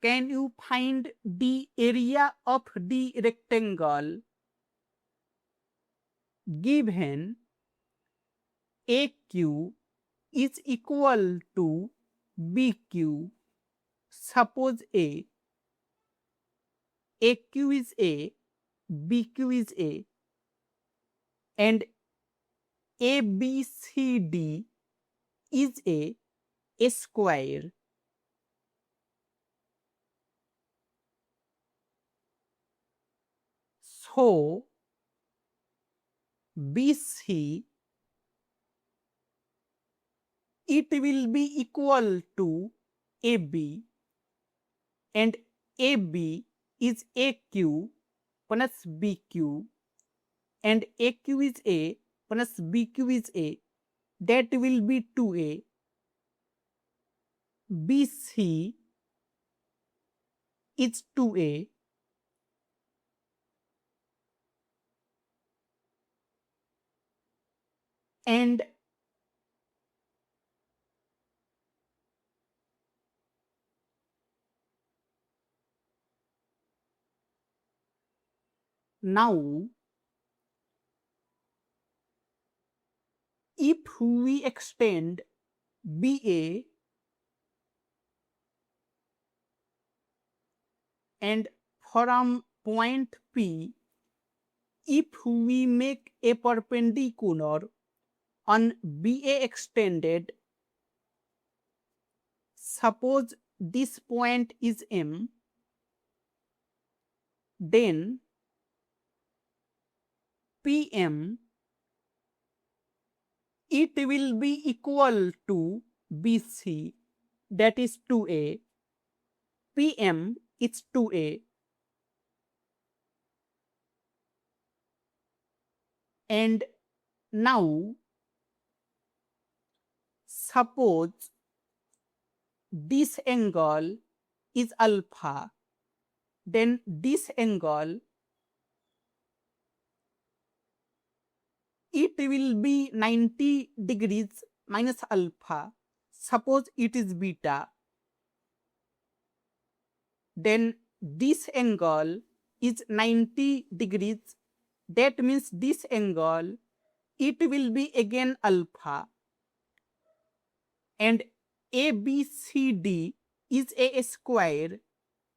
can you find the area of the rectangle given AQ is equal to BQ? Suppose AQ is A, BQ is A, and ABCD is a square. So BC, it will be equal to AB, and AB is AQ plus BQ, and AQ is A plus BQ is A, that will be 2A. BC is 2A, and now if we extend BA and from point P, if we make a perpendicular on BA extended, suppose this point is M, then PM, it will be equal to BC, that is 2A. PM is 2A, and now suppose this angle is alpha, then this angle, it will be 90 degrees minus alpha. Suppose it is beta, then this angle is 90 degrees. That means this angle, it will be again alpha, and ABCD is a square.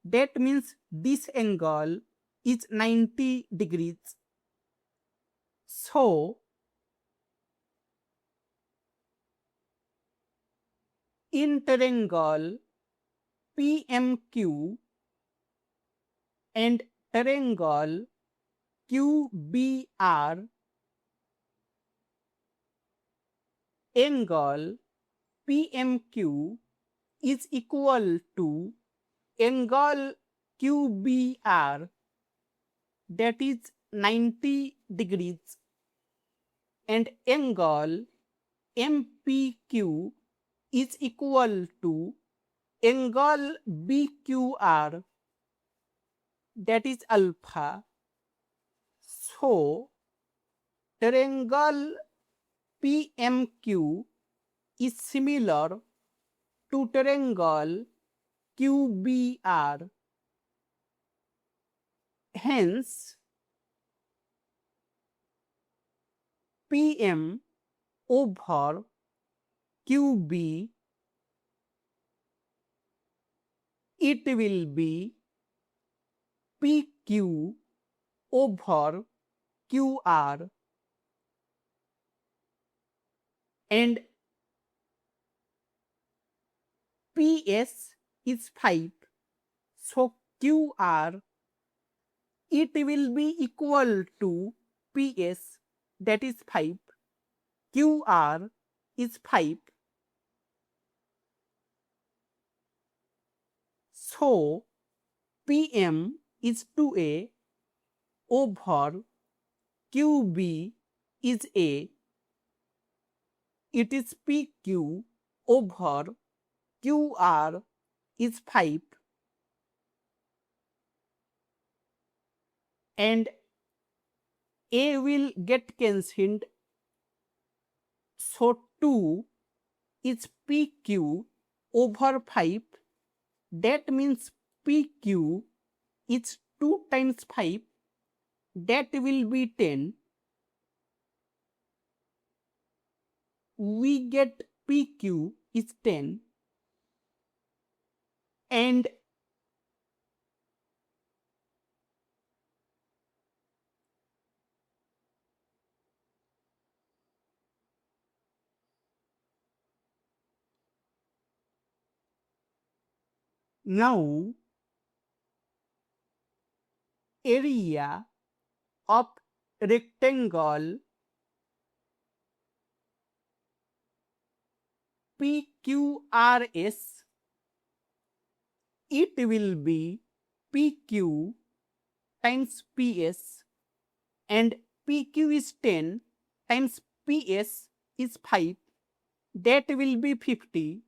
That means this angle is 90 degrees. So in triangle PMQ and triangle QBR, angle PMQ is equal to angle QBR, that is 90 degrees, and angle MPQ is equal to angle BQR, that is alpha. So triangle PMQ is similar to triangle QBR. Hence, PM over QB, it will be PQ over QR, and PS is 5. So QR, it will be equal to PS, that is 5. QR is 5. So PM is 2A over QB is A. It is PQ over QR is 5, and A will get cancelled. So 2 is PQ over 5. That means PQ is 2 times 5, that will be 10. We get PQ is 10, and now area of rectangle PQRS, it will be PQ times PS, and PQ is 10 times PS is 5, that will be 50.